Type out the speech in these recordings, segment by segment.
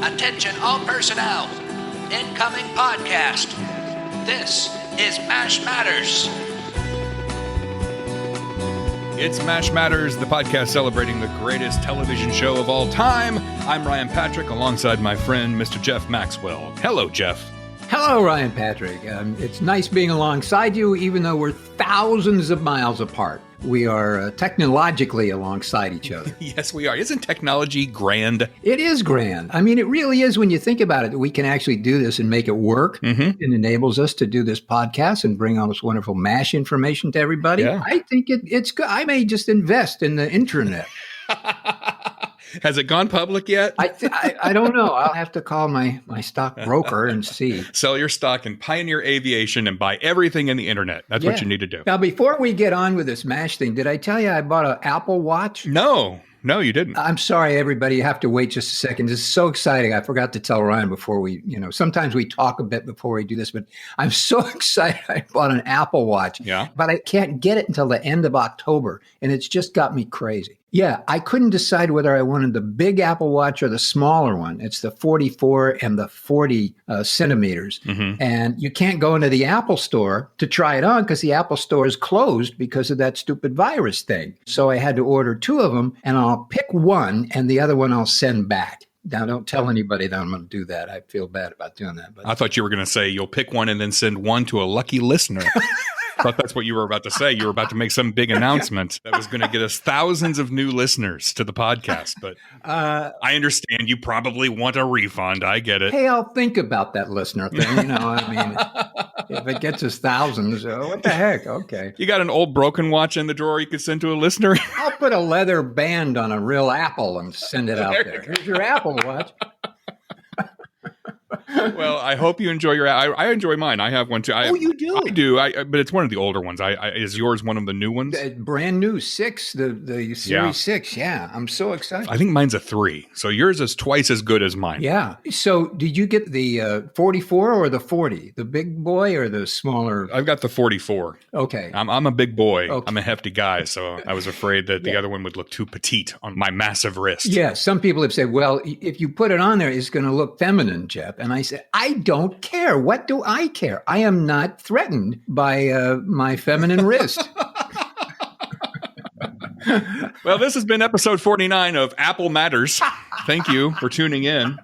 Attention all personnel. Incoming podcast. This is MASH Matters. It's MASH Matters, the podcast celebrating the greatest television show of all time. I'm Ryan Patrick, alongside my friend, Mr. Jeff Maxwell. Hello, Jeff. Hello, Ryan Patrick. It's nice being alongside you, even though we're thousands of miles apart. We are technologically alongside each other. Yes, we are. Isn't technology grand? It is grand. I mean, it really is when you think about it, that we can actually do this and make it work. It enables us to do this podcast and bring all this wonderful MASH information to everybody. Yeah. I think it's good. I may just invest in the internet. Has it gone public yet? I don't know. I'll have to call my stock broker and see. Sell your stock in Pioneer Aviation and buy everything in the internet. That's what you need to do. Now, before we get on with this MASH thing, did I tell you I bought an Apple Watch? No, you didn't. I'm sorry, everybody. You have to wait just a second. This is so exciting. I forgot to tell Ryan before we, sometimes we talk a bit before we do this, but I'm so excited. I bought an Apple Watch. Yeah. But I can't get it until the end of October. And it's just got me crazy. Yeah, I couldn't decide whether I wanted the big Apple Watch or the smaller one. It's the 44 and the 40 centimeters. And you can't go into the Apple store to try it on because the Apple store is closed because of that stupid virus thing. So I had to order two of them, and I'll pick one, and the other one I'll send back. Now, don't tell anybody that I'm going to do that. I feel bad about doing that. But I thought you were going to say you'll pick one and then send one to a lucky listener. I thought that's what you were about to say. You were about to make some big announcement that was going to get us thousands of new listeners to the podcast. But I understand you probably want a refund. I get it. Hey, I'll think about that listener thing. If it gets us thousands, what the heck? Okay. You got an old broken watch in the drawer you could send to a listener? I'll put a leather band on a real Apple and send it out there. Here's your Apple Watch. Well, I hope you enjoy your. I enjoy mine. I have one too. You do? I do. But it's one of the older ones. Is yours one of the new ones? Brand new 6, the Series 6. Yeah, I'm so excited. I think mine's a 3. So yours is twice as good as mine. Yeah. So did you get the 44 or the 40? The big boy or the smaller? I've got the 44. Okay. I'm a big boy. Okay. I'm a hefty guy, so I was afraid that the other one would look too petite on my massive wrist. Yeah. Some people have said, well, if you put it on there, it's going to look feminine, Jeff. And I said, I don't care. What do I care? I am not threatened by my feminine wrist. Well, this has been episode 49 of Apple Matters. Thank you for tuning in.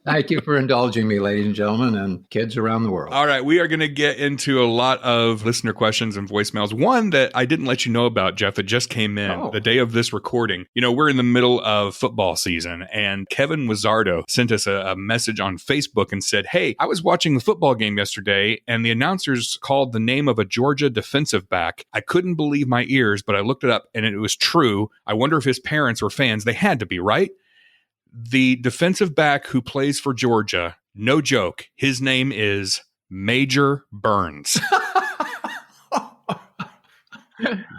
Thank you for indulging me, ladies and gentlemen, and kids around the world. All right, we are going to get into a lot of listener questions and voicemails. One that I didn't let you know about, Jeff, that just came in the day of this recording. We're in the middle of football season, and Kevin Wizzardo sent us a message on Facebook and said, hey, I was watching the football game yesterday, and the announcers called the name of a Georgia defensive back. I couldn't believe my ears, but I looked it up, and it was true. I wonder if his parents were fans. They had to be, right? The defensive back who plays for Georgia, no joke, his name is Major Burns.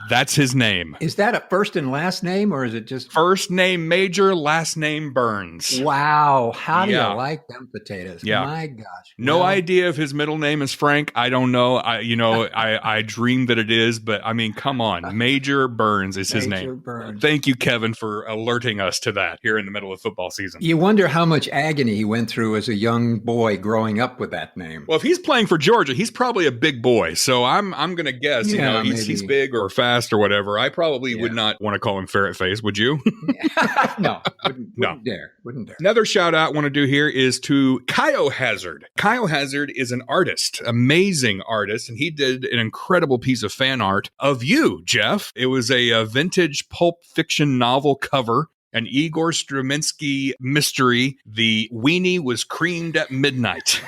That's his name. Is that a first and last name, or is it just first name Major, last name Burns? Wow. How do you like them potatoes? Yeah. My gosh. No idea if his middle name is Frank. I don't know. I dream that it is, but I mean, come on. Major Burns is his name. Burns. Thank you, Kevin, for alerting us to that here in the middle of football season. You wonder how much agony he went through as a young boy growing up with that name. Well, if he's playing for Georgia, he's probably a big boy. So I'm going to guess, he's big or fast or whatever. I probably would not want to call him ferret face. Would you? No, wouldn't dare. Another shout out I want to do here is to Kyle Hazard. Kyle Hazard is an artist, amazing artist, and he did an incredible piece of fan art of you, Jeff. It was a vintage Pulp Fiction novel cover, an Igor Stravinsky mystery. The weenie was creamed at midnight.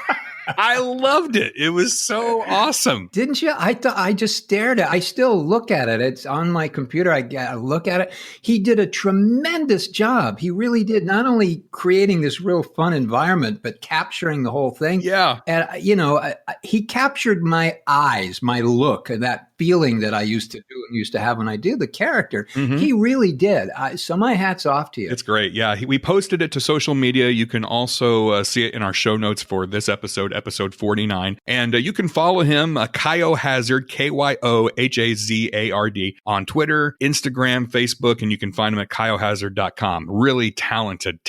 I loved it. It was so awesome. Didn't you? I just stared at it. I still look at it. It's on my computer. I look at it. He did a tremendous job. He really did. Not only creating this real fun environment, but capturing the whole thing. Yeah. And, he captured my eyes, my look, that feeling that I used to have when I do the character. He really did. So my hat's off to you. It's great. Yeah. We posted it to social media. You can also see it in our show notes for this episode 49. And you can follow him, Kyohazard, KYOHAZARD, on Twitter, Instagram, Facebook, and you can find him at kyohazard.com. Really talented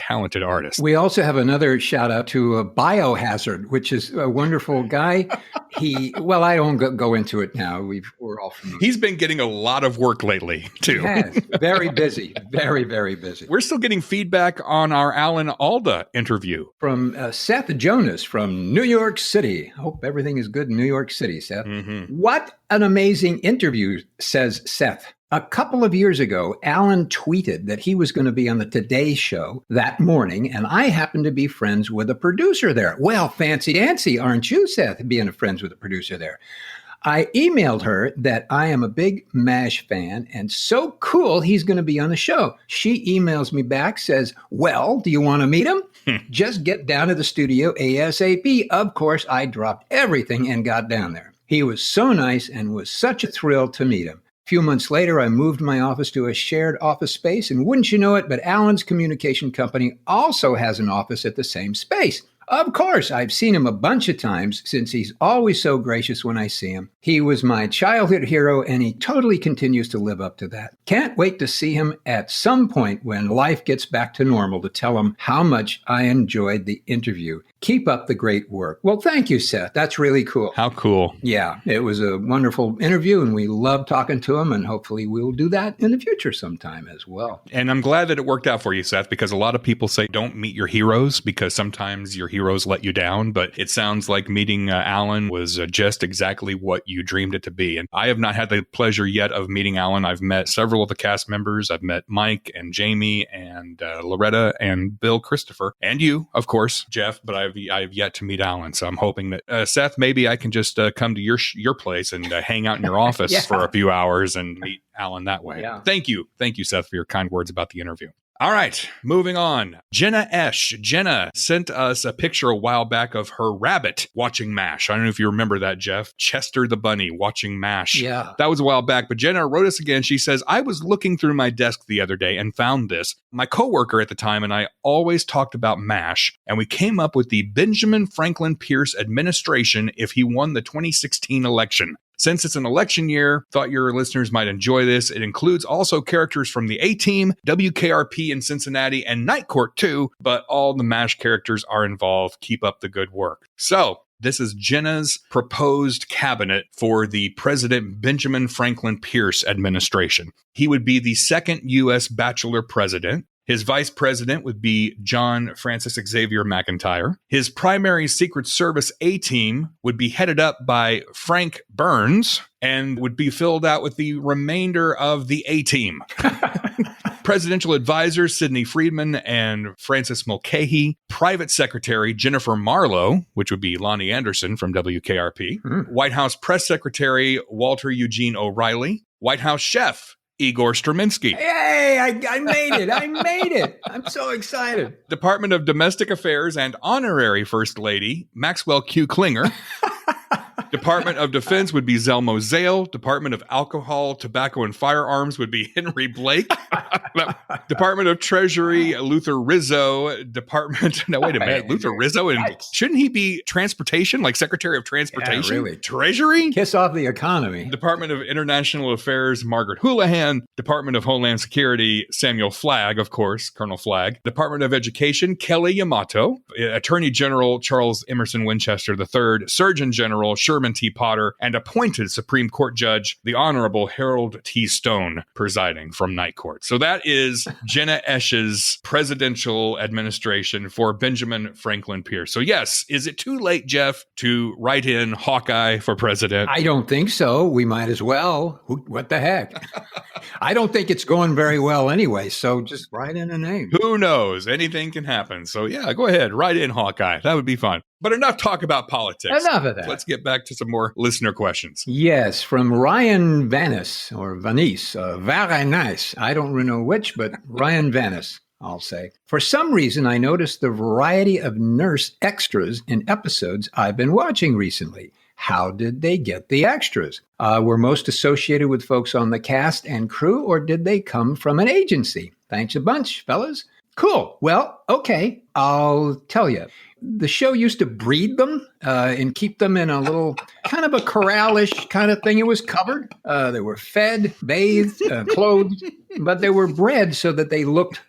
artist. We also have another shout out to Biohazard, which is a wonderful guy. I don't go into it now. We're all familiar. He's been getting a lot of work lately, too. Yes, very busy. Very, very busy. We're still getting feedback on our Alan Alda interview. From Seth Jonas from New York City. Hope everything is good in New York City, Seth. What an amazing interview, says Seth. A couple of years ago, Alan tweeted that he was going to be on the Today Show that morning, and I happened to be friends with a producer there. Well, fancy dancy, aren't you, Seth, being friends with a producer there? I emailed her that I am a big MASH fan, and so cool he's going to be on the show. She emails me back, says, well, do you want to meet him? Just get down to the studio ASAP. Of course, I dropped everything and got down there. He was so nice and was such a thrill to meet him. A few months later, I moved my office to a shared office space, and wouldn't you know it, but Alan's communication company also has an office at the same space. Of course, I've seen him a bunch of times since he's always so gracious when I see him. He was my childhood hero, and he totally continues to live up to that. Can't wait to see him at some point when life gets back to normal to tell him how much I enjoyed the interview. Keep up the great work. Well, thank you, Seth. That's really cool. How cool. Yeah, it was a wonderful interview, and we loved talking to him, and hopefully we'll do that in the future sometime as well. And I'm glad that it worked out for you, Seth, because a lot of people say don't meet your heroes because sometimes your heroes let you down, but it sounds like meeting Alan was just exactly what you dreamed it to be. And I have not had the pleasure yet of meeting Alan. I've met several of the cast members. I've met Mike and Jamie and Loretta and Bill Christopher and you, of course, Jeff, but I've yet to meet Alan. So I'm hoping that, Seth, maybe I can just come to your place and hang out in your office for a few hours and meet Alan that way. Yeah. Thank you. Thank you, Seth, for your kind words about the interview. All right, moving on. Jenna Esch. Jenna sent us a picture a while back of her rabbit watching MASH. I don't know if you remember that, Jeff. Chester the bunny watching MASH. Yeah. That was a while back, but Jenna wrote us again. She says, I was looking through my desk the other day and found this. My coworker at the time and I always talked about MASH, and we came up with the Benjamin Franklin Pierce administration if he won the 2016 election. Since it's an election year, thought your listeners might enjoy this. It includes also characters from the A-Team, WKRP in Cincinnati, and Night Court too, but all the MASH characters are involved. Keep up the good work. So, this is Jenna's proposed cabinet for the President Benjamin Franklin Pierce administration. He would be the second U.S. bachelor president. His vice president would be John Francis Xavier McIntyre. His primary Secret Service A-team would be headed up by Frank Burns and would be filled out with the remainder of the A-team. Presidential advisors Sidney Friedman and Francis Mulcahy. Private Secretary Jennifer Marlowe, which would be Lonnie Anderson from WKRP. White House Press Secretary Walter Eugene O'Reilly. White House Chef Igor Straminsky. Hey, I made it. I made it. I'm so excited. Department of Domestic Affairs and Honorary First Lady Maxwell Q. Klinger. Department of Defense would be Zelmo Zale. Department of Alcohol, Tobacco, and Firearms would be Henry Blake. Department of Treasury, Luther Rizzo. Luther Rizzo? And shouldn't he be Transportation, like Secretary of Transportation? Yeah, really. Treasury? Kiss off the economy. Department of International Affairs, Margaret Houlihan. Department of Homeland Security, Samuel Flagg, of course, Colonel Flagg. Department of Education, Kelly Yamato. Attorney General Charles Emerson Winchester III. Surgeon General Sherman T. Potter, and appointed Supreme Court Judge, the Honorable Harold T. Stone, presiding from Night Court. So that is Jenna Esch's presidential administration for Benjamin Franklin Pierce. So yes, is it too late, Jeff, to write in Hawkeye for president? I don't think so. We might as well. What the heck? I don't think it's going very well anyway, so just write in a name. Who knows? Anything can happen. So yeah, go ahead. Write in Hawkeye. That would be fun. But enough talk about politics. Enough of that. Let's get back to some more listener questions. Yes, from Ryan Vanis, or Vanice. Very nice. I don't really know which, but Ryan Vanis, I'll say. For some reason, I noticed the variety of nurse extras in episodes I've been watching recently. how did they get the extras? Were most associated with folks on the cast and crew, or did they come from an agency? Thanks a bunch, fellas. Cool. Well, okay, I'll tell you. The show used to breed them and keep them in a little kind of a corral-ish kind of thing. It was covered. They were fed, bathed, clothed, but they were bred so that they looked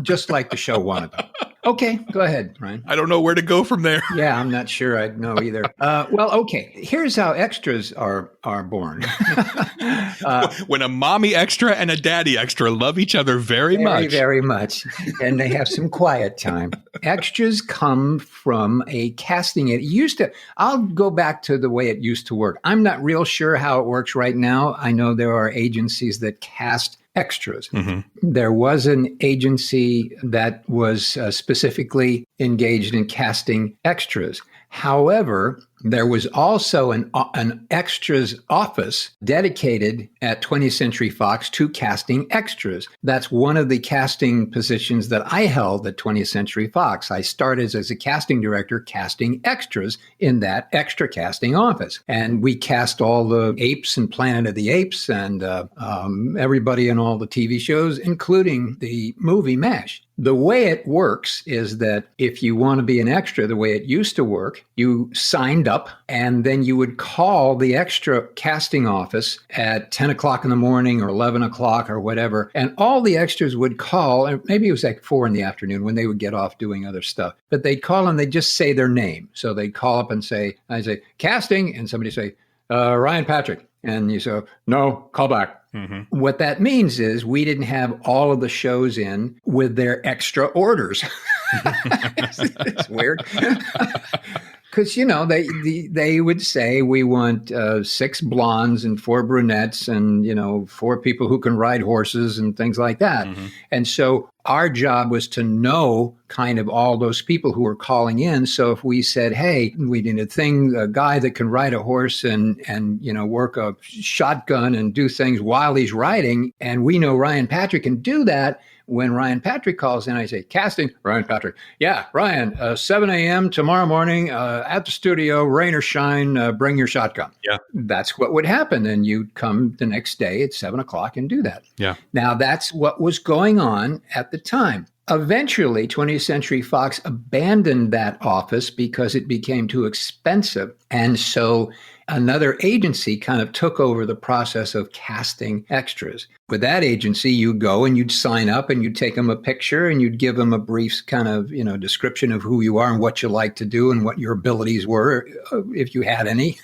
just like the show wanted them. Okay, go ahead, Ryan. I don't know where to go from there. Yeah, I'm not sure I know either. Well, okay, here's how extras are born. When a mommy extra and a daddy extra love each other very much. Very much. And they have some quiet time. Extras come from a casting. I'll go back to the way it used to work. I'm not real sure how it works right now. I know there are agencies that cast extras. Mm-hmm. There was an agency that was specifically engaged in casting extras. However, there was also an extras office dedicated at 20th Century Fox to casting extras. That's one of the casting positions that I held at 20th Century Fox. I started as a casting director casting extras in that extra casting office. And we cast all the apes in Planet of the Apes and everybody in all the TV shows, including the movie MASH. The way it works is that if you want to be an extra, the way it used to work, you signed up and then you would call the extra casting office at 10 o'clock in the morning or 11 o'clock or whatever. And all the extras would call, and maybe it was like 4 in the afternoon when they would get off doing other stuff. But they'd call and they'd just say their name. So they'd call up and I'd say, casting, and somebody say, Ryan Patrick. And you say, no, call back. Mm-hmm. What that means is we didn't have all of the shows in with their extra orders. It's weird. Because, they would say we want 6 blondes and 4 brunettes and, 4 people who can ride horses and things like that. Mm-hmm. And so our job was to know kind of all those people who were calling in. So if we said, hey, we need a guy that can ride a horse and work a shotgun and do things while he's riding, and we know Ryan Patrick can do that. When Ryan Patrick calls in, I say, casting, Ryan Patrick. Yeah, Ryan, 7 a.m. tomorrow morning at the studio, rain or shine, bring your shotgun. Yeah. That's what would happen. And you'd come the next day at 7 o'clock and do that. Yeah. Now, that's what was going on at the time. Eventually, 20th Century Fox abandoned that office because it became too expensive. And so another agency kind of took over the process of casting extras. With that agency, you go and you'd sign up and you'd take them a picture and you'd give them a brief kind of, description of who you are and what you like to do and what your abilities were, if you had any.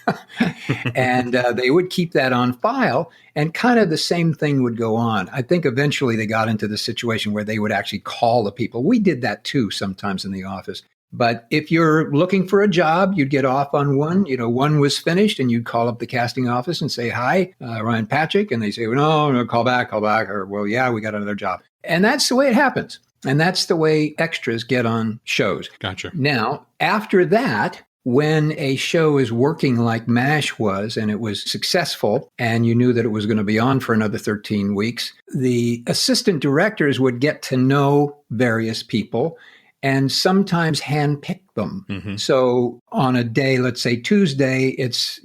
And they would keep that on file, and kind of the same thing would go on. I think eventually they got into the situation where they would actually call the people. We did that too sometimes in the office. But if you're looking for a job, you'd get off on one, one was finished, and you'd call up the casting office and say, hi, Ryan Patrick. And they say, well, no, call back. Or, well, yeah, we got another job. And that's the way it happens. And that's the way extras get on shows. Gotcha. Now, after that, when a show is working like MASH was, and it was successful, and you knew that it was going to be on for another 13 weeks, the assistant directors would get to know various people and sometimes handpick them. Mm-hmm. So on a day, let's say Tuesday, it's,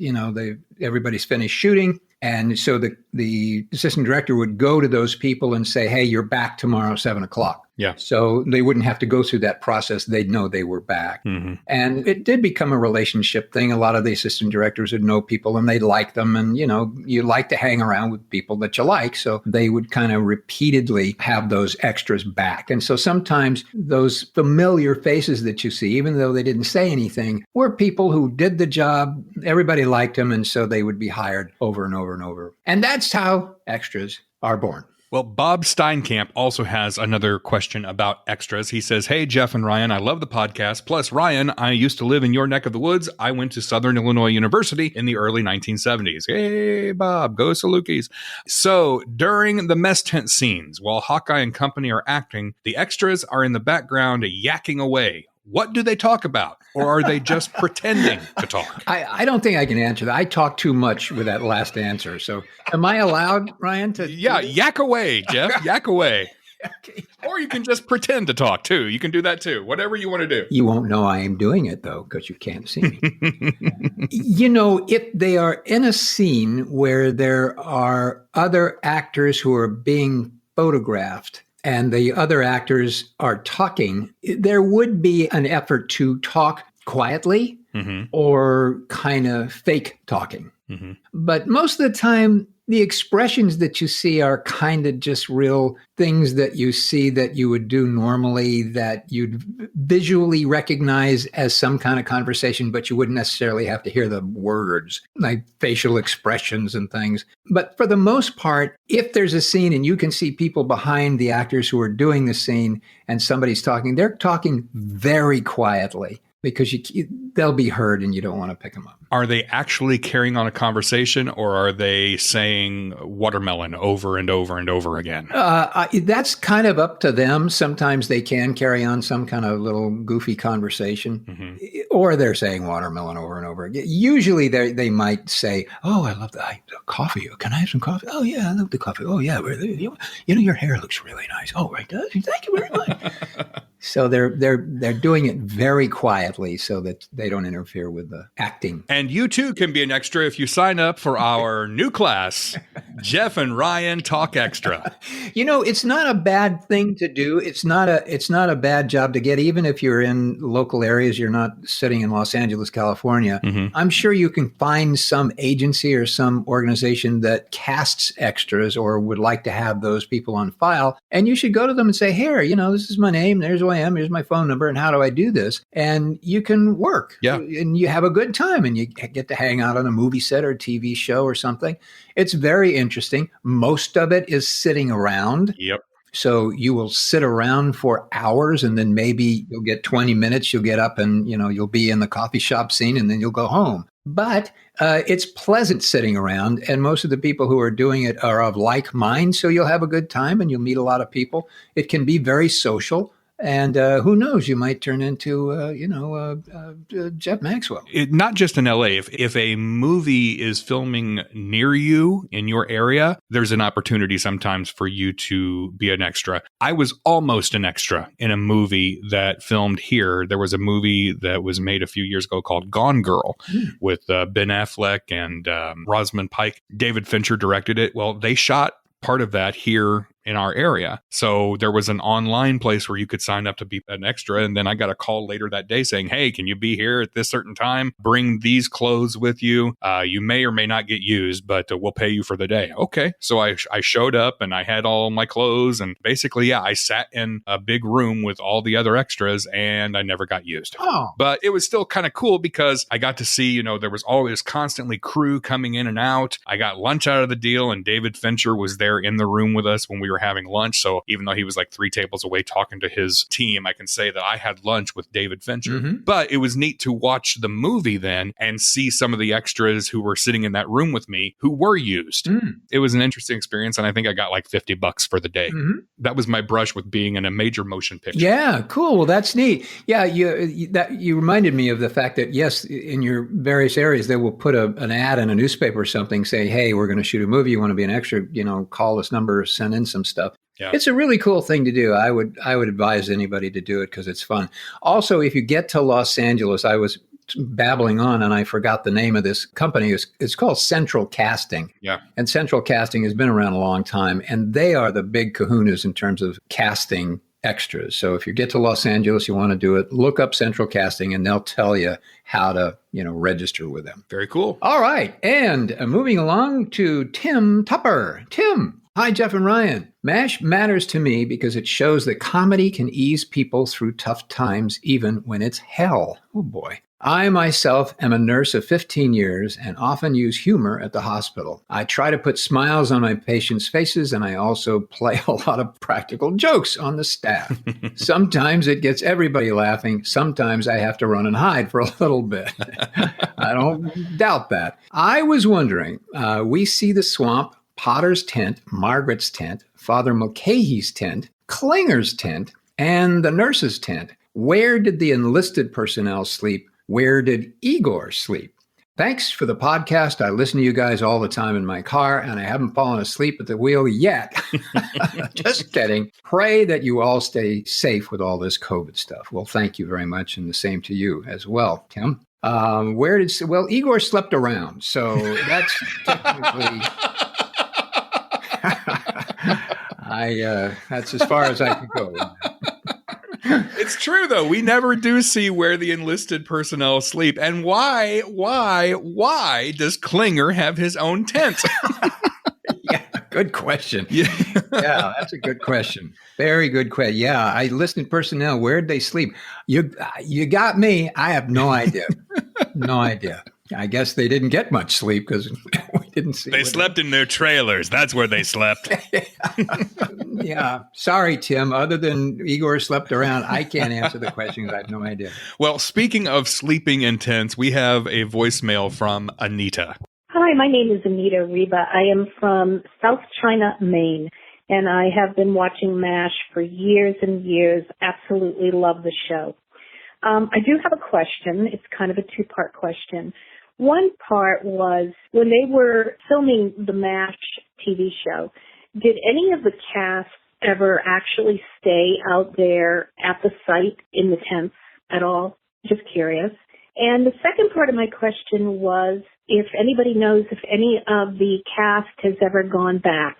everybody's finished shooting. And so the assistant director would go to those people and say, hey, you're back tomorrow, 7 o'clock. Yeah. So they wouldn't have to go through that process. They'd know they were back. Mm-hmm. And it did become a relationship thing. A lot of the assistant directors would know people and they'd like them. And, you like to hang around with people that you like. So they would kind of repeatedly have those extras back. And so sometimes those familiar faces that you see, even though they didn't say anything, were people who did the job. Everybody liked them. And so they would be hired over and over and over. And that's how extras are born. Well, Bob Steinkamp also has another question about extras. He says, hey, Jeff and Ryan, I love the podcast. Plus, Ryan, I used to live in your neck of the woods. I went to Southern Illinois University in the early 1970s. Hey, Bob, go Salukis. So during the mess tent scenes, while Hawkeye and company are acting, the extras are in the background yakking away. What do they talk about? Or are they just pretending to talk? I don't think I can answer that. I talk too much with that last answer. So am I allowed, Ryan, to... Yeah, yak away, Jeff. Yak away. Okay. Or you can just pretend to talk too. You can do that too. Whatever you want to do. You won't know I am doing it though, because you can't see me. You know, if they are in a scene where there are other actors who are being photographed and the other actors are talking, there would be an effort to talk quietly or kind of fake talking. But most of the time, the expressions that you see are kind of just real things that you see that you would do normally, that you'd visually recognize as some kind of conversation, but you wouldn't necessarily have to hear the words, like facial expressions and things. But for the most part, if there's a scene and you can see people behind the actors who are doing the scene and somebody's talking, they're talking very quietly, because they'll be heard and you don't want to pick them up. Are they actually carrying on a conversation, or are they saying watermelon over and over and over again? That's kind of up to them. Sometimes they can carry on some kind of little goofy conversation, or they're saying watermelon over and over again. Usually they might say, "Oh, I love the coffee. Can I have some coffee? Oh, yeah, I love the coffee. Oh, yeah, you know, your hair looks really nice. Oh, right, does? Thank you very much." So they're doing it very quietly so that they don't interfere with the acting. And you too can be an extra if you sign up for our new class, Jeff and Ryan Talk Extra. You know, it's not a bad thing to do. It's not a bad job to get, even if you're in local areas. You're not sitting in Los Angeles, California. I'm sure you can find some agency or some organization that casts extras or would like to have those people on file. And you should go to them and say, "Here, you know, this is my name. There's who I am. Here's my phone number. And how do I do this?" And you can work. Yeah. And you have a good time, and you get to hang out on a movie set or a TV show or something. It's very interesting. Most of it is sitting around. Yep. So you will sit around for hours, and then maybe you'll get 20 minutes. You'll get up and, you know, you'll be in the coffee shop scene, and then you'll go home. But it's pleasant sitting around, and most of the people who are doing it are of like mind. So you'll have a good time and you'll meet a lot of people. It can be very social. And who knows, you might turn into, Jeff Maxwell. Not just in LA. If a movie is filming near you in your area, there's an opportunity sometimes for you to be an extra. I was almost an extra in a movie that filmed here. There was a movie that was made a few years ago called Gone Girl with Ben Affleck and Rosamund Pike. David Fincher directed it. Well, they shot part of that here in our area. So there was an online place where you could sign up to be an extra. And then I got a call later that day saying, "Hey, can you be here at this certain time? Bring these clothes with you. You may or may not get used, but we'll pay you for the day." Okay. So I showed up and I had all my clothes, and basically, I sat in a big room with all the other extras and I never got used. Oh. But it was still kind of cool because I got to see, you know, there was always constantly crew coming in and out. I got lunch out of the deal, and David Fincher was there in the room with us when we were having lunch. So even though he was like 3 tables away talking to his team, I can say that I had lunch with David Fincher. But it was neat to watch the movie then and see some of the extras who were sitting in that room with me who were used. It was an interesting experience, and I think I got like $50 for the day. That was my brush with being in a major motion picture. Yeah, cool. Well, that's neat. Yeah, you reminded me of the fact that, yes, in your various areas, they will put an ad in a newspaper or something saying, "Hey, we're going to shoot a movie. You want to be an extra, you know, call this number, send in some stuff." Yeah. It's a really cool thing to do. I would advise anybody to do it because it's fun. Also, if you get to Los Angeles, I was babbling on and I forgot the name of this company. It's called Central Casting. Yeah. And Central Casting has been around a long time, and they are the big kahunas in terms of casting extras. So if you get to Los Angeles, you want to do it, look up Central Casting and they'll tell you how to, you know, register with them. Very cool. All right. And moving along to Tim Tupper. Tim. Hi, Jeff and Ryan. MASH matters to me because it shows that comedy can ease people through tough times, even when it's hell. Oh, boy. I myself am a nurse of 15 years and often use humor at the hospital. I try to put smiles on my patients' faces, and I also play a lot of practical jokes on the staff. Sometimes it gets everybody laughing. Sometimes I have to run and hide for a little bit. I don't doubt that. I was wondering, we see the swamp, Potter's tent, Margaret's tent, Father Mulcahy's tent, Klinger's tent, and the nurse's tent. Where did the enlisted personnel sleep? Where did Igor sleep? Thanks for the podcast. I listen to you guys all the time in my car, and I haven't fallen asleep at the wheel yet. Just kidding. Pray that you all stay safe with all this COVID stuff. Well, thank you very much, and the same to you as well, Tim. Igor slept around, so that's technically... that's as far as I could go. It's true, though. We never do see where the enlisted personnel sleep. And why does Klinger have his own tent? Yeah, good question. Yeah, that's a good question. Very good question. Yeah, enlisted personnel, where'd they sleep? You got me. I have no idea. No idea. I guess they didn't get much sleep because we didn't see. They slept in their trailers. That's where they slept. Yeah. Sorry, Tim. Other than Igor slept around, I can't answer the question because I have no idea. Well, speaking of sleeping in tents, we have a voicemail from Anita. Hi, my name is Anita Reba. I am from South China, Maine, and I have been watching MASH for years and years. Absolutely love the show. I do have a question. It's kind of a two-part question. One part was when they were filming the MASH TV show, did any of the cast ever actually stay out there at the site in the tents at all? Just curious. And the second part of my question was if anybody knows if any of the cast has ever gone back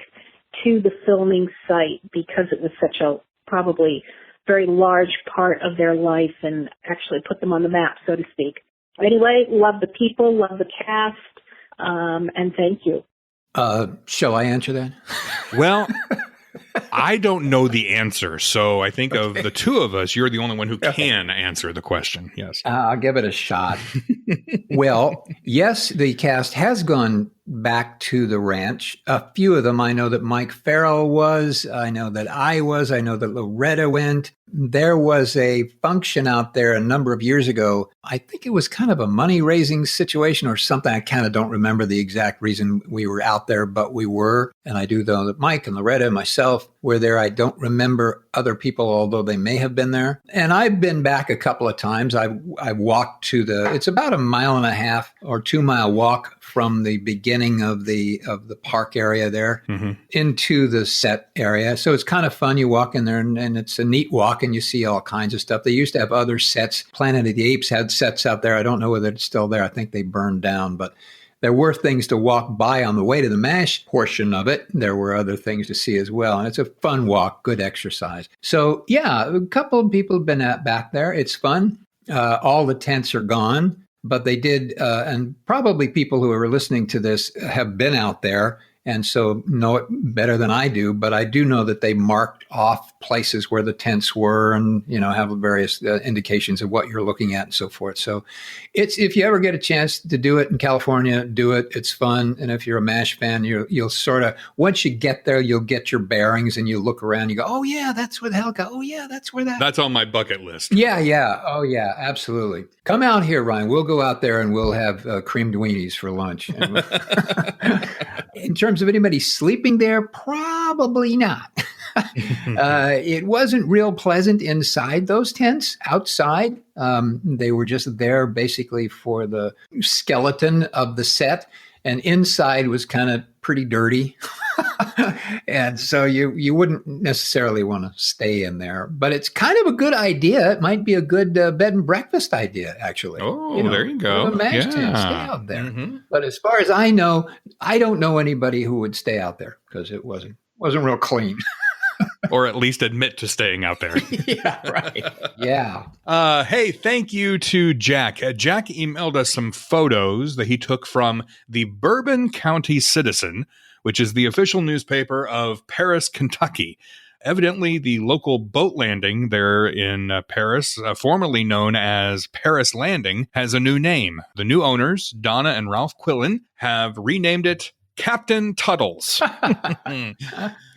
to the filming site because it was such a probably very large part of their life and actually put them on the map, so to speak. Anyway, love the people, love the cast, and thank you. Shall I answer that? Well, I don't know the answer, so I think of the two of us, you're the only one who can answer the question. Yes. I'll give it a shot. Well, yes, the cast has gone back to the ranch. A few of them, I know that Mike Farrell was. I know that I was. I know that Loretta went. There was a function out there a number of years ago. I think it was kind of a money-raising situation or something. I kind of don't remember the exact reason we were out there, but we were. And I do know that Mike and Loretta and myself were there. I don't remember other people, although they may have been there. And I've been back a couple of times. I walked to it's about a 1.5 or 2 mile walk from the beginning of the park area there into the set area. So it's kind of fun. You walk in there and it's a neat walk and you see all kinds of stuff. They used to have other sets. Planet of the Apes had sets out there. I don't know whether it's still there. I think they burned down, but there were things to walk by on the way to the MASH portion of it. There were other things to see as well. And it's a fun walk, good exercise. So yeah, a couple of people have been back there. It's fun. All the tents are gone. But they did, and probably people who are listening to this have been out there and so know it better than I do. But I do know that they marked off places where the tents were and, have various indications of what you're looking at and so forth. So if you ever get a chance to do it in California, do it. It's fun. And if you're a MASH fan, you'll sort of, once you get there, you'll get your bearings and you look around, you go, oh yeah, that's where the Hellcat. Oh yeah, that's where that. That's on my bucket list. Yeah. Oh yeah, absolutely. Come out here, Ryan. We'll go out there and we'll have creamed weenies for lunch. In terms of anybody sleeping there, probably not. It wasn't real pleasant inside those tents. Outside, they were just there basically for the skeleton of the set. And inside was kind of pretty dirty. And so you wouldn't necessarily want to stay in there. But it's kind of a good idea. It might be a good bed and breakfast idea, actually. Oh, there you go. The MASH tent, stay out there. Mm-hmm. But as far as I know, I don't know anybody who would stay out there because it wasn't real clean. Or at least admit to staying out there. Yeah, right. Yeah. Hey, thank you to Jack. Jack emailed us some photos that he took from the Bourbon County Citizen, which is the official newspaper of Paris, Kentucky. Evidently, the local boat landing there in Paris, formerly known as Paris Landing, has a new name. The new owners, Donna and Ralph Quillen, have renamed it Captain Tuttles.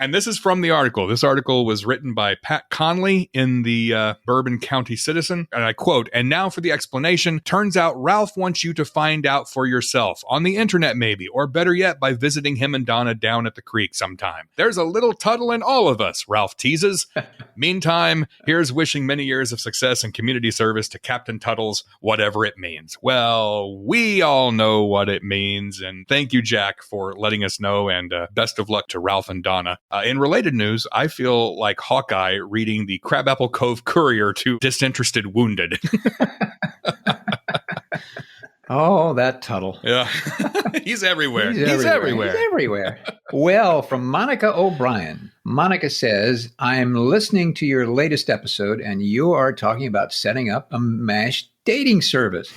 And this is from the article. This article was written by Pat Conley in the Bourbon County Citizen. And I quote, "And now for the explanation. Turns out Ralph wants you to find out for yourself. On the internet maybe, or better yet, by visiting him and Donna down at the creek sometime. There's a little Tuttle in all of us," Ralph teases. Meantime, here's wishing many years of success and community service to Captain Tuttles, whatever it means. Well, we all know what it means. And thank you, Jack, for letting us know. And best of luck to Ralph and Donna. In related news, I feel like Hawkeye reading the Crabapple Cove Courier to disinterested wounded. Oh, that Tuttle. Yeah. He's everywhere. He's everywhere. Well, from Monica O'Brien. Monica says, "I'm listening to your latest episode and you are talking about setting up a MASH dating service."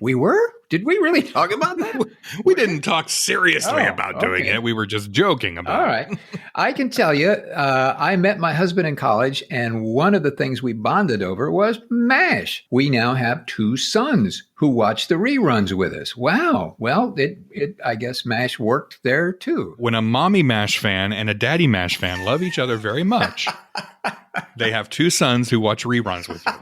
We were? Did we really talk about that? We didn't talk seriously about doing it. We were just joking about it. All right. I can tell you, I met my husband in college, and one of the things we bonded over was MASH. We now have 2 sons who watch the reruns with us. Wow. Well, I guess MASH worked there too. When a mommy MASH fan and a daddy MASH fan love each other very much, they have 2 sons who watch reruns with you.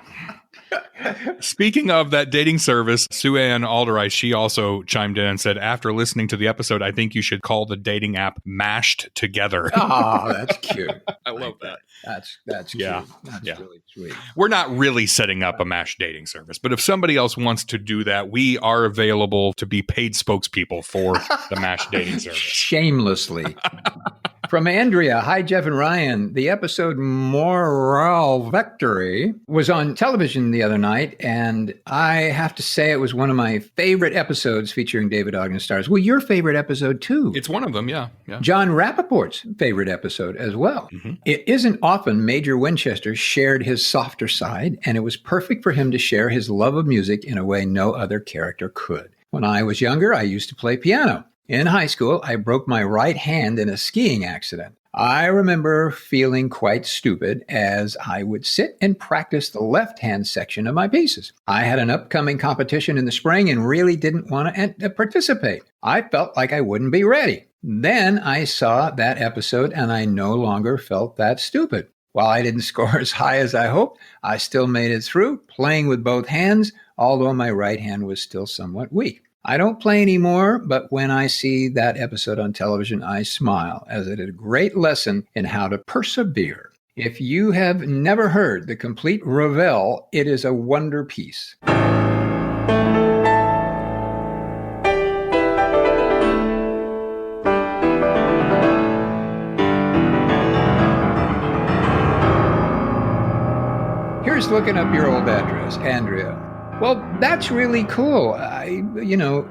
Speaking of that dating service, Sue Ann Alderay, she also chimed in and said, "After listening to the episode, I think you should call the dating app Mashed Together." Oh, that's cute. I love that. That's cute. That's really sweet. We're not really setting up a MASH dating service, but if somebody else wants to do that, we are available to be paid spokespeople for the MASH dating service. Shamelessly. From Andrea, "Hi, Jeff and Ryan. The episode Moral Victory was on television the other night, and I have to say it was one of my favorite episodes featuring David Ogden stars." Well, your favorite episode, too. It's one of them, yeah. John Rappaport's favorite episode as well. Mm-hmm. It isn't often Major Winchester shared his softer side, and it was perfect for him to share his love of music in a way no other character could. When I was younger, I used to play piano. In high school, I broke my right hand in a skiing accident. I remember feeling quite stupid as I would sit and practice the left-hand section of my pieces. I had an upcoming competition in the spring and really didn't want to participate. I felt like I wouldn't be ready. Then I saw that episode and I no longer felt that stupid. While I didn't score as high as I hoped, I still made it through, playing with both hands, although my right hand was still somewhat weak. I don't play anymore, but when I see that episode on television, I smile, as it is a great lesson in how to persevere. If you have never heard the complete Ravel, it is a wonder piece. Here's looking up your old address, Andrea. Well, that's really cool.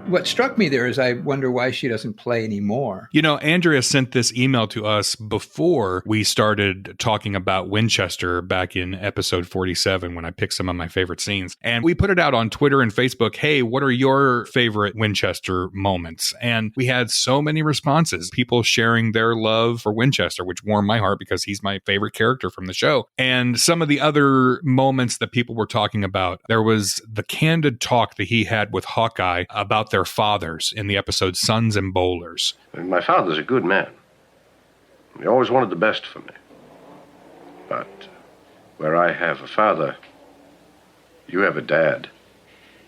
What struck me there is I wonder why she doesn't play anymore. Andrea sent this email to us before we started talking about Winchester back in episode 47 when I picked some of my favorite scenes. And we put it out on Twitter and Facebook. Hey, what are your favorite Winchester moments? And we had so many responses. People sharing their love for Winchester, which warmed my heart because he's my favorite character from the show. And some of the other moments that people were talking about, there was the candid talk that he had with Hawkeye about their fathers in the episode Sons and Bowlers. My father's a good man. He always wanted the best for me. But where I have a father, you have a dad.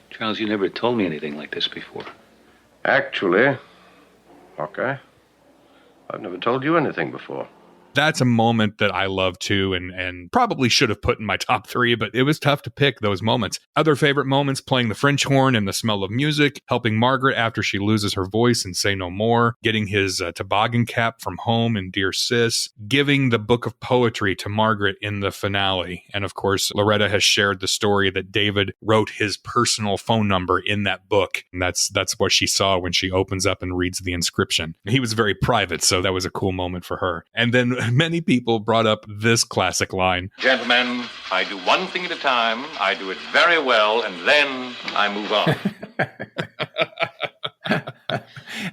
Charles, you never told me anything like this before. Actually, Hawkeye, I've never told you anything before. That's a moment that I love too, and probably should have put in my top 3, but it was tough to pick those moments. Other favorite moments: playing the French horn and the smell of music, helping Margaret after she loses her voice and Say No More, getting his toboggan cap from home in Dear Sis, giving the book of poetry to Margaret in the finale. And of course, Loretta has shared the story that David wrote his personal phone number in that book. And that's what she saw when she opens up and reads the inscription. He was very private, so that was a cool moment for her. And then many people brought up this classic line. Gentlemen, I do one thing at a time. I do it very well, and then I move on.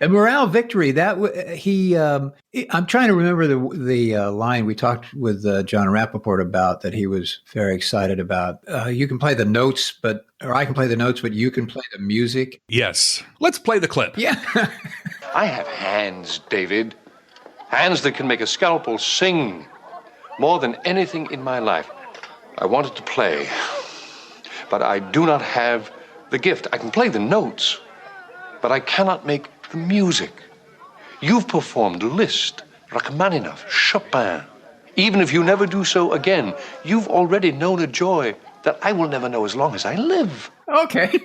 And Morale Victory, I'm trying to remember the line we talked with John Rappaport about that he was very excited about. You can play the notes, or I can play the notes, but you can play the music. Yes. Let's play the clip. Yeah. I have hands, David. Hands that can make a scalpel sing. More than anything in my life. I wanted to play, but I do not have the gift. I can play the notes, but I cannot make the music. You've performed Liszt, Rachmaninoff, Chopin. Even if you never do so again, you've already known a joy that I will never know as long as I live. Okay.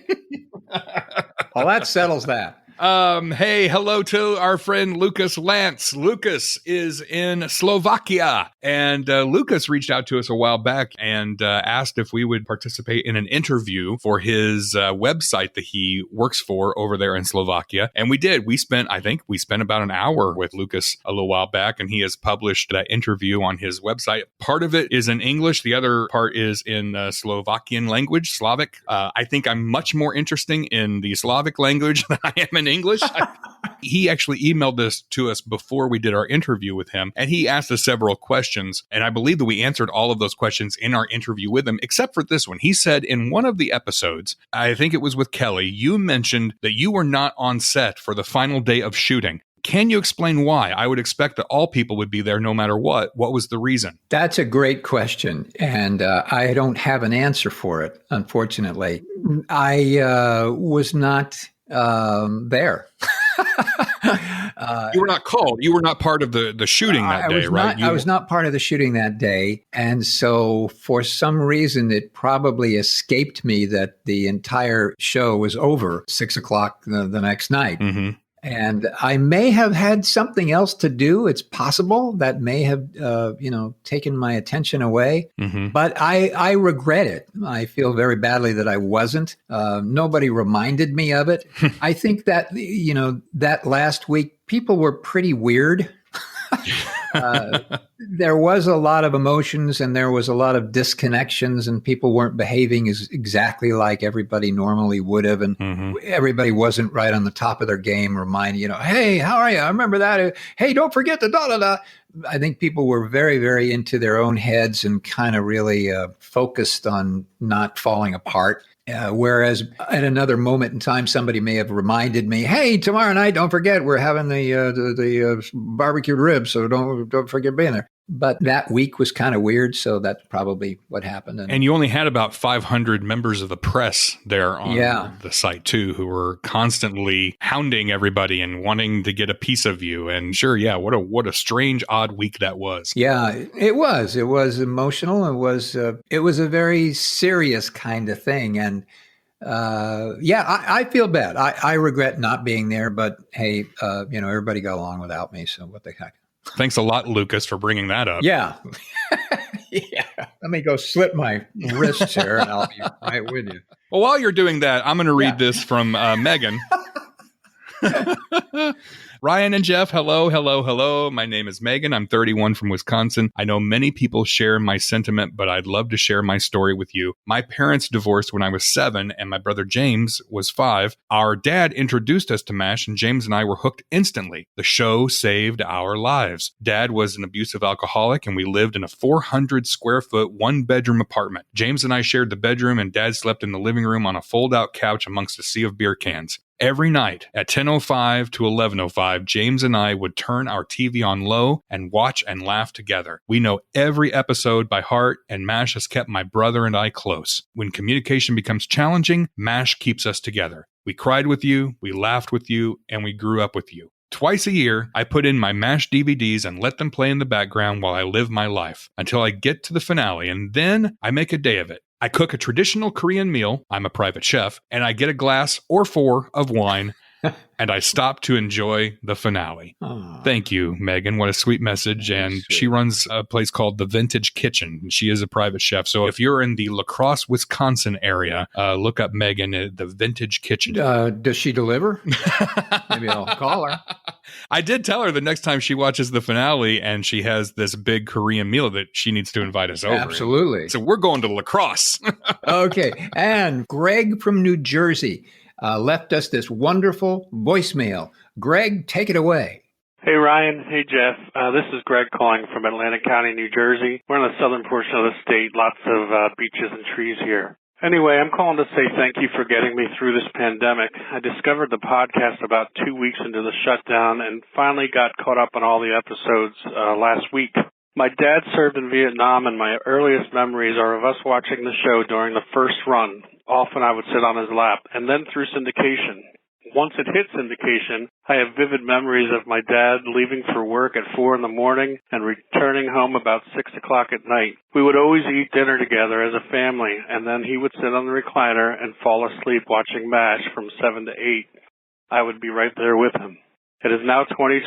Well, that settles that. Hey, hello to our friend Lucas Lance. Lucas is in Slovakia, and Lucas reached out to us a while back and asked if we would participate in an interview for his website that he works for over there in Slovakia. And we did. I think we spent about an hour with Lucas a little while back, and he has published that interview on his website. Part of it is in English. The other part is in Slovakian language, Slavic. I think I'm much more interesting in the Slavic language than I am in English. He actually emailed this to us before we did our interview with him, and he asked us several questions, and I believe that we answered all of those questions in our interview with him, except for this one. He said in one of the episodes, I think it was with Kelly, you mentioned that you were not on set for the final day of shooting. Can you explain why? I would expect that all people would be there no matter what. What was the reason? That's a great question, and I don't have an answer for it, unfortunately. I was not there. You were not called. You were not part of the shooting that day, right? I was not part of the shooting that day. And so for some reason, it probably escaped me that the entire show was over 6:00 the next night. Mm-hmm. And I may have had something else to do. It's possible that may have, taken my attention away. Mm-hmm. But I regret it. I feel very badly that I wasn't. Nobody reminded me of it. I think that, that last week, people were pretty weird. There was a lot of emotions and there was a lot of disconnections, and people weren't behaving exactly like everybody normally would have. And everybody wasn't right on the top of their game, reminding, hey, how are you? I remember that. Hey, don't forget the da-da-da. I think people were very, very into their own heads and kind of really focused on not falling apart. Whereas at another moment in time, somebody may have reminded me, "Hey, tomorrow night, don't forget we're having the barbecued ribs, so don't forget being there." But that week was kind of weird, so that's probably what happened. And you only had about 500 members of the press there on the site too, who were constantly hounding everybody and wanting to get a piece of you. And sure, what a strange, odd week that was. Yeah, it was. It was emotional. It was a very serious kind of thing. And I feel bad. I regret not being there. But hey, everybody got along without me, so what the heck. Thanks a lot, Lucas, for bringing that up. Yeah. Yeah. Let me go slit my wrists here and I'll be right with you. Well, while you're doing that, I'm going to read this from Megan. Ryan and Jeff, hello. My name is Megan. I'm 31 from Wisconsin. I know many people share my sentiment, but I'd love to share my story with you. My parents divorced when I was 7 and my brother James was 5. Our dad introduced us to MASH and James and I were hooked instantly. The show saved our lives. Dad was an abusive alcoholic and we lived in a 400 square foot, 1-bedroom apartment. James and I shared the bedroom and Dad slept in the living room on a fold-out couch amongst a sea of beer cans. Every night at 10:05 to 11:05, James and I would turn our TV on low and watch and laugh together. We know every episode by heart, and MASH has kept my brother and I close. When communication becomes challenging, MASH keeps us together. We cried with you, we laughed with you, and we grew up with you. Twice a year, I put in my MASH DVDs and let them play in the background while I live my life until I get to the finale, and then I make a day of it. I cook a traditional Korean meal, I'm a private chef, and I get a glass or 4 of wine, and I stop to enjoy the finale. Aww. Thank you, Megan. What a sweet message. And she runs a place called The Vintage Kitchen. She is a private chef. So if you're in the La Crosse, Wisconsin area, look up Megan at The Vintage Kitchen. Does she deliver? Maybe I'll call her. I did tell her the next time she watches the finale and she has this big Korean meal that she needs to invite us over. Absolutely. So we're going to La Crosse. Okay. And Greg from New Jersey left us this wonderful voicemail. Greg, take it away. Hey, Ryan. Hey, Jeff. This is Greg calling from Atlantic County, New Jersey. We're in the southern portion of the state. Lots of beaches and trees here. Anyway, I'm calling to say thank you for getting me through this pandemic. I discovered the podcast about 2 weeks into the shutdown and finally got caught up on all the episodes last week. My dad served in Vietnam, and my earliest memories are of us watching the show during the first run. Often I would sit on his lap, and then through syndication. Once it hit syndication, I have vivid memories of my dad leaving for work at 4 a.m. and returning home about 6 o'clock at night. We would always eat dinner together as a family, and then he would sit on the recliner and fall asleep watching MASH from 7 to 8. I would be right there with him. It is now 2020,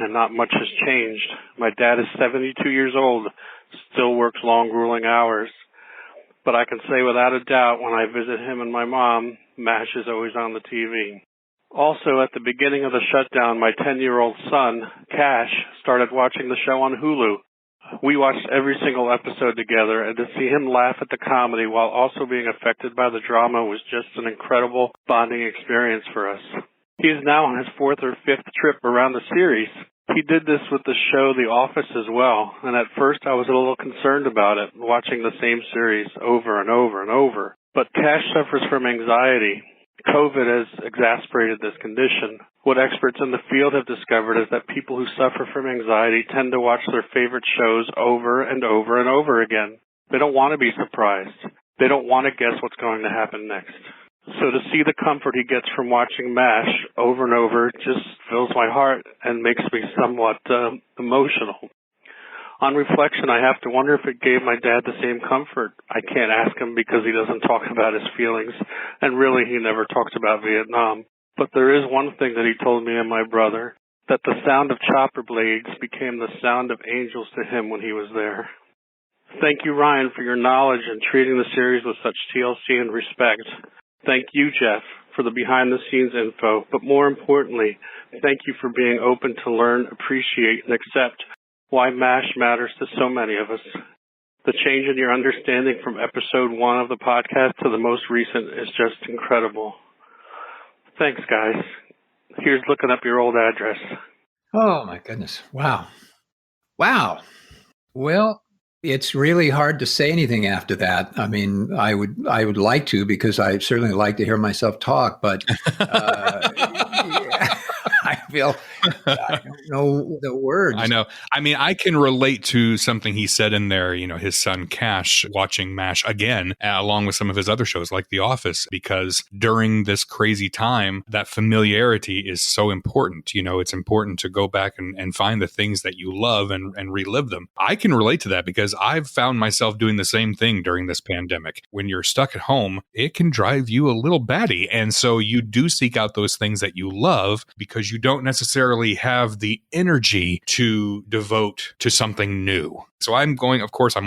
and not much has changed. My dad is 72 years old, still works long, grueling hours. But I can say without a doubt, when I visit him and my mom, MASH is always on the TV. Also, at the beginning of the shutdown, my 10-year-old son, Cash, started watching the show on Hulu. We watched every single episode together, and to see him laugh at the comedy while also being affected by the drama was just an incredible bonding experience for us. He is now on his 4th or 5th trip around the series. He did this with the show The Office as well, and at first I was a little concerned about it, watching the same series over and over and over. But Cash suffers from anxiety. COVID has exacerbated this condition. What experts in the field have discovered is that people who suffer from anxiety tend to watch their favorite shows over and over and over again. They don't want to be surprised. They don't want to guess what's going to happen next. So to see the comfort he gets from watching MASH over and over just fills my heart and makes me somewhat emotional. On reflection, I have to wonder if it gave my dad the same comfort. I can't ask him because he doesn't talk about his feelings, and really he never talks about Vietnam. But there is one thing that he told me and my brother, that the sound of chopper blades became the sound of angels to him when he was there. Thank you, Ryan, for your knowledge and treating the series with such TLC and respect. Thank you, Jeff, for the behind-the-scenes info, but more importantly, thank you for being open to learn, appreciate, and accept why MASH matters to so many of us. The change in your understanding from episode 1 of the podcast to the most recent is just incredible. Thanks, guys. Here's looking up your old address. Oh, my goodness. Wow. Wow. Well, it's really hard to say anything after that. I mean, I would like to, because I certainly like to hear myself talk, but I feel I don't know the words. I know. I mean, I can relate to something he said in there, you know, his son Cash watching MASH again, along with some of his other shows like The Office, because during this crazy time, that familiarity is so important. You know, it's important to go back and find the things that you love and relive them. I can relate to that because I've found myself doing the same thing during this pandemic. When you're stuck at home, it can drive you a little batty. And so you do seek out those things that you love because you don't necessarily have the energy to devote to something new. So I'm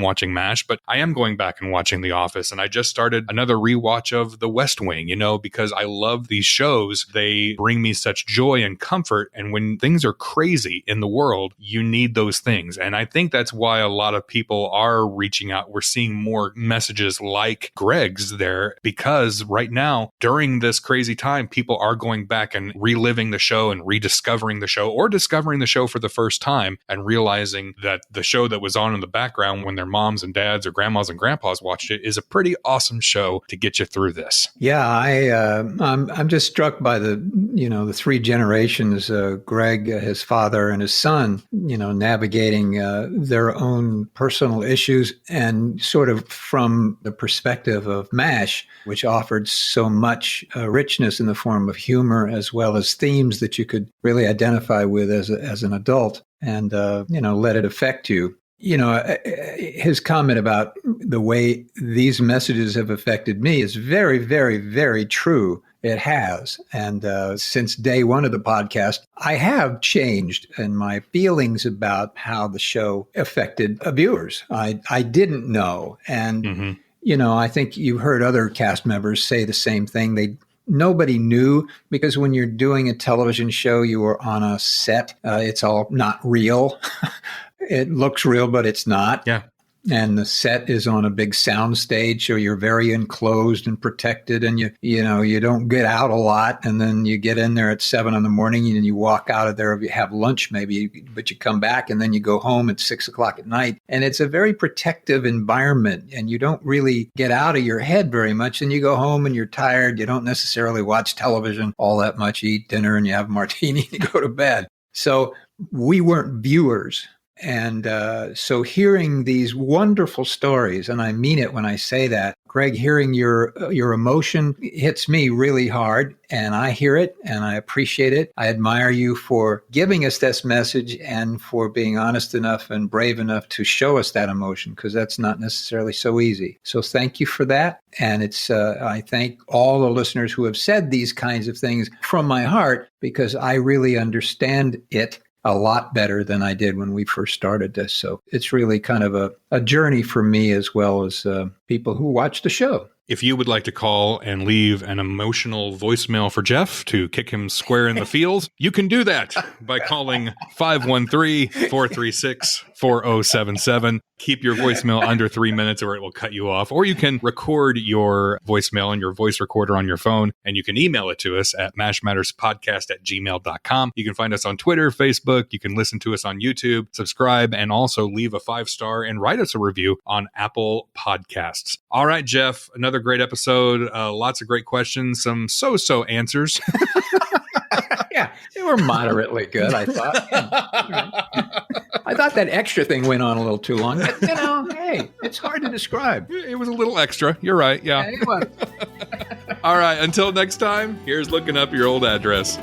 watching MASH, but I am going back and watching The Office. And I just started another rewatch of The West Wing, you know, because I love these shows. They bring me such joy and comfort. And when things are crazy in the world, you need those things. And I think that's why a lot of people are reaching out. We're seeing more messages like Greg's there, because right now, during this crazy time, people are going back and reliving the show and rediscovering the show, or discovering the show for the first time and realizing that the show that was on in the background when their moms and dads or grandmas and grandpas watched it is a pretty awesome show to get you through this. Yeah, I'm just struck by the three generations, Greg, his father, and his son, navigating their own personal issues, and sort of from the perspective of MASH, which offered so much richness in the form of humor as well as themes that you could really identify with as an adult, and let it affect you. His comment about the way these messages have affected me is very, very, very true. It has. And since day one of the podcast, I have changed in my feelings about how the show affected viewers. I didn't know. And, I think you've heard other cast members say the same thing. Nobody knew, because when you're doing a television show, you are on a set. It's all not real. It looks real, but it's not. Yeah. and the set is on a big sound stage, so you're very enclosed and protected, and you don't get out a lot, and then you get in there at 7 a.m. and you walk out of there, you have lunch maybe, but you come back and then you go home at 6 o'clock at night, and it's a very protective environment, and you don't really get out of your head very much, and you go home and you're tired, you don't necessarily watch television all that much, you eat dinner and you have a martini and you go to bed. So we weren't viewers. And so hearing these wonderful stories, and I mean it when I say that, Greg, hearing your emotion hits me really hard, and I hear it and I appreciate it. I admire you for giving us this message and for being honest enough and brave enough to show us that emotion, because that's not necessarily so easy. So thank you for that. And I thank all the listeners who have said these kinds of things from my heart, because I really understand it a lot better than I did when we first started this. So it's really kind of a journey for me as well as people who watch the show. If you would like to call and leave an emotional voicemail for Jeff to kick him square in the feels, you can do that by calling 513-436-4077. Keep your voicemail under 3 minutes or it will cut you off. Or you can record your voicemail in your voice recorder on your phone, and you can email it to us at mashmatterspodcast@gmail.com. You can find us on Twitter, Facebook. You can listen to us on YouTube, subscribe, and also leave a 5-star and write us a review on Apple Podcasts. All right, Jeff, another great episode. Lots of great questions, some so-so answers. Yeah, they were moderately good, I thought. I thought that extra thing went on a little too long. But, hey, it's hard to describe. It was a little extra. You're right. Yeah. It was. All right. Until next time, here's looking up your old address.